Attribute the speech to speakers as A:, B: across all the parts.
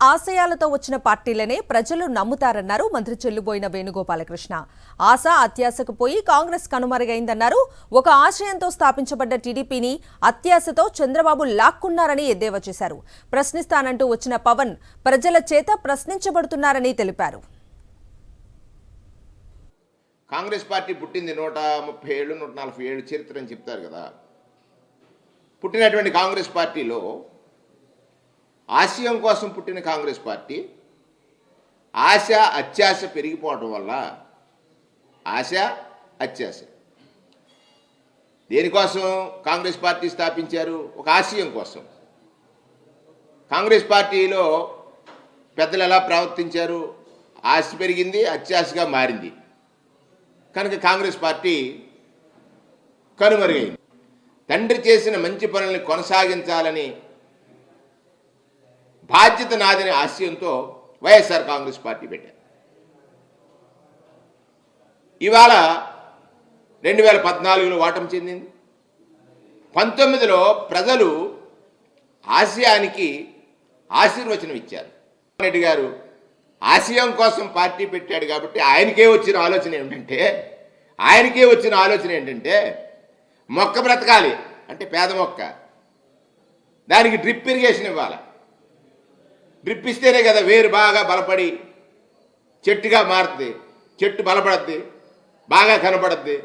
A: ఆశయాలతో వచ్చిన పార్టీలనే ప్రజలు నమ్ముతారన్నారు మంత్రి చెల్లుబోయిన వేణుగోపాలకృష్ణ. ఆశ అత్యాశకు పోయి కాంగ్రెస్ కనుమరుగైందన్నారు. ఒక ఆశయంతో స్థాపించబడ్డ టీడీపీని అత్యాశతో చంద్రబాబు లాక్కున్నారని ఎద్దేవా చేశారు. ప్రశ్నిస్తానంటూ వచ్చిన పవన్ ప్రజల చేత ప్రశ్నించబడుతున్నారని తెలిపారు.
B: కాంగ్రెస్ పార్టీ పుట్టింది 130 ఏళ్ళు 140 ఏళ్ళు చరిత్ర అని చెప్తారు కదా. పుట్టినటువంటి కాంగ్రెస్ పార్టీలో ఆశయం కోసం పుట్టిన కాంగ్రెస్ పార్టీ ఆశ అత్యాశ పెరిగిపోవడం వల్ల ఆశ అత్యాశ దేనికోసం కాంగ్రెస్ పార్టీ స్థాపించారు? ఒక ఆశయం కోసం. కాంగ్రెస్ పార్టీలో పెద్దలు ఎలా ప్రవర్తించారు? ఆశ పెరిగింది, అత్యాశగా మారింది. కనుక కాంగ్రెస్ పార్టీ కనుమరుగైంది. తండ్రి చేసిన మంచి పనుల్ని కొనసాగించాలని బాధ్యత నాదని ఆశయంతో వైఎస్ఆర్ కాంగ్రెస్ పార్టీ పెట్టారు. ఇవాళ 2014లో ఓటమి చెందింది. 19లో ప్రజలు ఆశయానికి ఆశీర్వచనం ఇచ్చారు. రెడ్డి గారు ఆశయం కోసం పార్టీ పెట్టాడు కాబట్టి ఆయనకే వచ్చిన ఆలోచన ఏంటంటే మొక్క బ్రతకాలి అంటే పేద మొక్క, దానికి డ్రిప్ ఇరిగేషన్ ఇవ్వాలి. డ్రిప్ ఇస్తేనే కదా వేరు బాగా బలపడి చెట్టుగా మారుతుంది, చెట్టు బలపడుద్ది, బాగా కనపడుద్ది.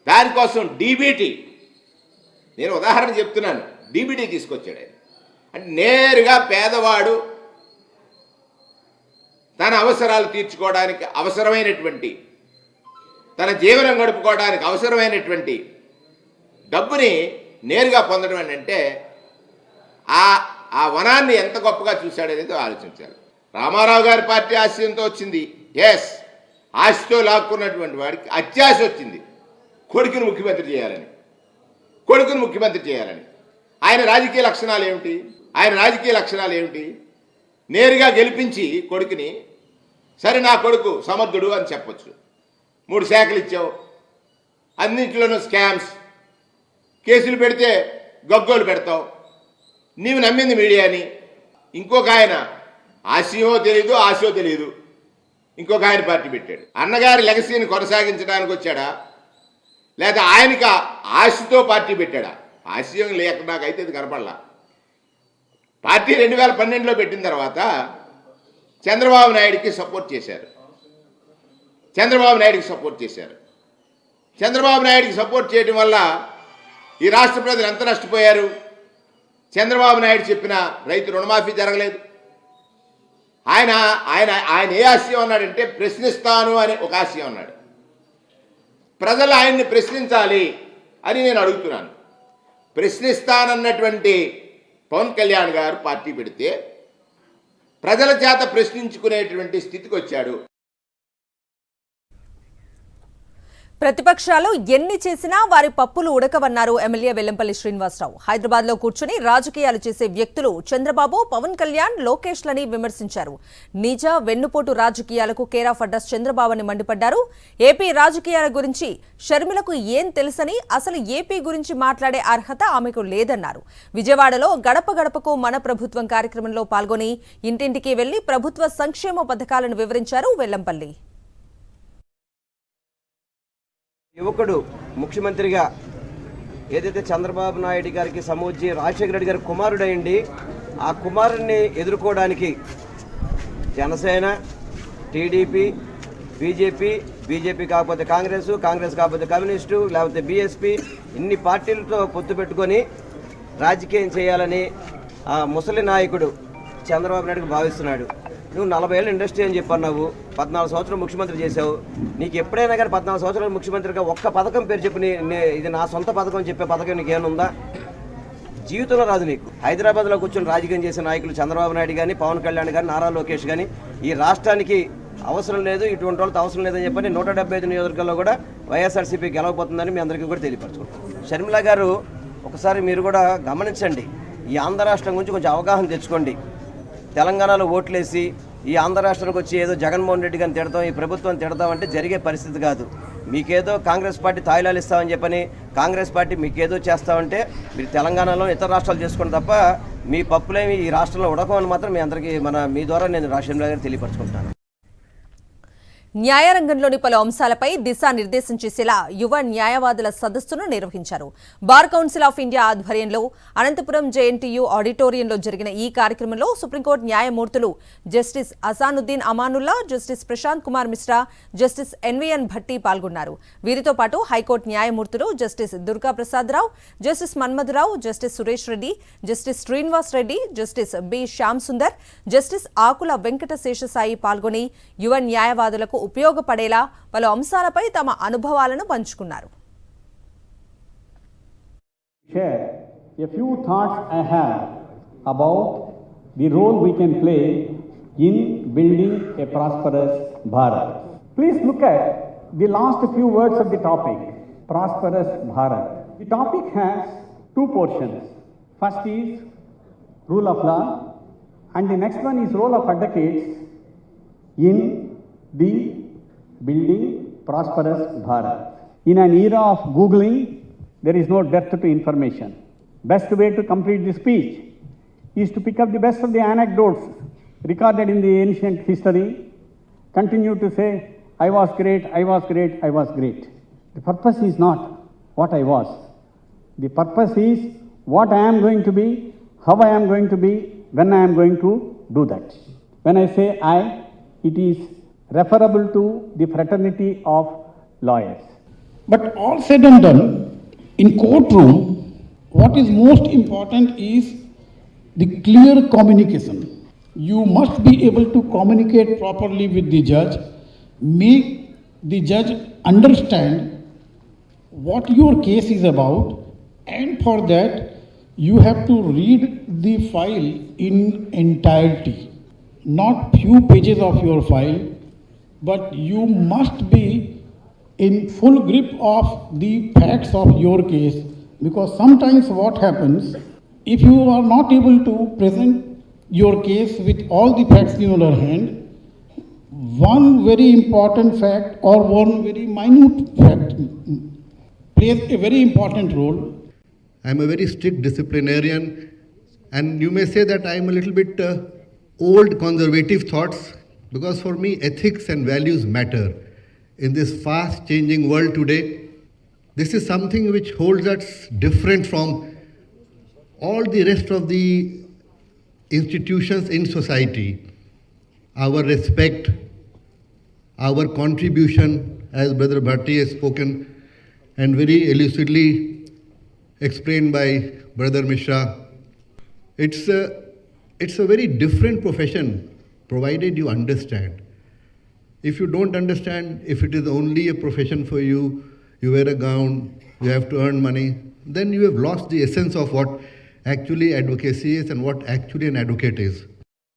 B: దానికోసం డీబీటీ, నేను ఉదాహరణ చెప్తున్నాను, డీబీటీ తీసుకొచ్చాడు ఆయన. అంటే నేరుగా పేదవాడు తన అవసరాలు తీర్చుకోవడానికి అవసరమైనటువంటి, తన జీవనం గడుపుకోవడానికి అవసరమైనటువంటి డబ్బుని నేరుగా పొందడం అంటే ఆ వనాన్ని ఎంత గొప్పగా చూశాడనేది ఆలోచించాలి. రామారావు గారి పార్టీ ఆశయంతో వచ్చింది. ఎస్, ఆశతో లాక్కున్నటువంటి వాడికి అత్యాశ వచ్చింది. కొడుకుని ముఖ్యమంత్రి చేయాలని. ఆయన రాజకీయ లక్షణాలు ఏమిటి? నేరుగా గెలిపించి కొడుకుని, సరే నా కొడుకు సమర్థుడు అని చెప్పొచ్చు. 3 శాఖలు ఇచ్చావు, అన్నింటిలోనూ స్కామ్స్, కేసులు పెడితే గగ్గోలు పెడతావు, నీవు నమ్మింది మీడియాని. ఇంకొక ఆయన ఆశయో తెలియదు ఇంకొక ఆయన పార్టీ పెట్టాడు. అన్నగారి లెగసీని కొనసాగించడానికి వచ్చాడా, లేదా ఆయనకి ఆశతో పార్టీ పెట్టాడా? ఆశయం లేక నాకైతే ఇది కనపడలా. పార్టీ 2012లో పెట్టిన తర్వాత చంద్రబాబు నాయుడికి సపోర్ట్ చేశారు. చంద్రబాబు నాయుడికి సపోర్ట్ చేయడం వల్ల ఈ రాష్ట్ర ప్రజలు ఎంత నష్టపోయారు? చంద్రబాబు నాయుడు చెప్పిన రైతు రుణమాఫీ జరగలేదు. ఆయన ఏ ఆశయం అన్నాడంటే ప్రశ్నిస్తాను అని ఒక ఆశయం అన్నాడు. ప్రజలు ఆయన్ని ప్రశ్నించాలి అని నేను అడుగుతున్నాను. ప్రశ్నిస్తానన్నటువంటి పవన్ కళ్యాణ్ గారు పార్టీ పెడితే ప్రజల చేత ప్రశ్నించుకునేటువంటి స్థితికి వచ్చాడు.
A: ప్రతిపక్షాలు ఎన్ని చేసినా వారి పప్పులు ఉడకవన్నారు ఎమ్మెల్యే వెల్లంపల్లి శ్రీనివాసరావు. హైదరాబాద్లో కూర్చుని రాజకీయాలు చేసే వ్యక్తులు చంద్రబాబు, పవన్ కళ్యాణ్, లోకేష్లని విమర్శించారు. నిజ వెన్నుపోటు రాజకీయాలకు కేరాఫ్ అడ్రస్ చంద్రబాబు అని మండిపడ్డారు. ఏపీ రాజకీయాల గురించి షర్మిలకు ఏం తెలుసని, అసలు ఏపీ గురించి మాట్లాడే అర్హత ఆమెకు లేదన్నారు. విజయవాడలో గడప గడపకు మన ప్రభుత్వం కార్యక్రమంలో పాల్గొని ఇంటింటికి వెళ్లి ప్రభుత్వ సంక్షేమ పథకాలను వివరించారు వెల్లంపల్లి.
C: యువకుడు ముఖ్యమంత్రిగా ఏదైతే చంద్రబాబు నాయుడు గారికి సమూర్చి రాజశేఖర రెడ్డి గారి కుమారుడైండి, ఆ కుమారుడిని ఎదుర్కోవడానికి జనసేన, టీడీపీ, బీజేపీ కాకపోతే కాంగ్రెస్ కాకపోతే కమ్యూనిస్టు, లేకపోతే బీఎస్పీ, ఇన్ని పార్టీలతో పొత్తు పెట్టుకొని రాజకీయం చేయాలని ఆ ముసలి నాయకుడు చంద్రబాబు నాయుడుకి భావిస్తున్నాడు. నువ్వు 40 ఏళ్ళ ఇండస్ట్రీ అని చెప్పన్నావు, 14 సంవత్సరాలు ముఖ్యమంత్రి చేశావు. నీకు ఎప్పుడైనా కానీ 14 సంవత్సరాలు ముఖ్యమంత్రిగా ఒక్క పథకం పేరు చెప్పి ఇది నా సొంత పథకం అని చెప్పే పథకం నీకు ఏమనుందా? జీవితంలో రాదు నీకు. హైదరాబాద్లో కూర్చొని రాజకీయం చేసే నాయకులు చంద్రబాబు నాయుడు కానీ, పవన్ కళ్యాణ్ కానీ, నారా లోకేష్ కానీ ఈ రాష్ట్రానికి అవసరం లేదు, ఇటువంటి వాళ్ళతో అవసరం లేదని చెప్పని 175 నియోజకవర్గాల్లో కూడా వైఎస్ఆర్సీపీ గెలవబోతుందని మీ అందరికీ కూడా తెలియపరచుకుంటాం. షర్మిల గారు, ఒకసారి మీరు కూడా గమనించండి. ఈ ఆంధ్ర రాష్ట్రం గురించి కొంచెం అవగాహన తెచ్చుకోండి. తెలంగాణలో ఓట్లేసి ఈ ఆంధ్ర రాష్ట్రానికి వచ్చి ఏదో జగన్మోహన్ రెడ్డి గారిని తిడతాం, ఈ ప్రభుత్వం తిడతామంటే జరిగే పరిస్థితి కాదు. మీకేదో కాంగ్రెస్ పార్టీ తాయిలాలు ఇస్తామని చెప్పని కాంగ్రెస్ పార్టీ మీకేదో చేస్తామంటే మీరు తెలంగాణలో ఇతర రాష్ట్రాలు చేసుకోండి తప్ప మీ పప్పులేమి ఈ రాష్ట్రంలో ఉడకమని మాత్రం మీ అందరికీ మీ ద్వారా నేను రాజశేఖర గారికి తెలియపరచుకుంటాను.
A: న్యాయరంగంలోని పలు అంశాలపై దిశానిర్దేశం చేసేలా యువ న్యాయవాదుల సదస్సును నిర్వహించారు. బార్ కౌన్సిల్ ఆఫ్ ఇండియా ఆధ్వర్యంలో అనంతపురం జేఎన్టీయూ ఆడిటోరియంలో జరిగిన ఈ కార్యక్రమంలో సుప్రీంకోర్టు న్యాయమూర్తులు justice Ahsanuddin Amanullah, justice Prashant Kumar Mishra, justice NVN Bhatti పాల్గొన్నారు. వీరితో పాటు హైకోర్టు న్యాయమూర్తులు justice Durga Prasad Rao, justice Manmatharao, justice Suresh Reddy, justice Srinivas Reddy, justice B Shyam Sundar, justice Akula Venkata Seshasai పాల్గొని యువ న్యాయవాదులకు ఉపయోగపడేలా పలు అంశాలపై తమ అనుభవాలను పంచుకున్నారు.
D: Share a few thoughts I have about the role we can play in building a prosperous Bharat. Please look at the last few words of the topic, prosperous Bharat. The topic has two portions. First is rule of law and the next one is role of advocates in the building prosperous Bharat. In an era of Googling, there is no depth to information. Best way to complete the speech is to pick up the best of the anecdotes recorded in the ancient history, continue to say, I was great, I was great, I was great. The purpose is not what I was. The purpose is what I am going to be, how I am going to be, when I am going to do that. When I say I, it is referable to the fraternity of lawyers.
E: But all said and done, in courtroom, what is most important is the clear communication. You must be able to communicate properly with the judge, make the judge understand what your case is about, and for that you have to read the file in entirety, not few pages of your file, but you must be in full grip of the facts of your case, because sometimes what happens, if you are not able to present your case with all the facts in your hand, one very important fact or one very minute fact plays a very important role.
F: I am a very strict disciplinarian, and you may say that I am a little bit old conservative thoughts, because for me ethics and values matter. In this fast changing world today, this is something which holds us different from all the rest of the institutions in society. Our respect, our contribution, as Brother Bhatti has spoken and very elucidly explained by Brother Mishra, it's a very different profession, provided you understand. If you don't understand, if it is only a profession for you, you wear a gown, you have to earn money, then you have lost the essence of what actually advocacy is and what actually an advocate is.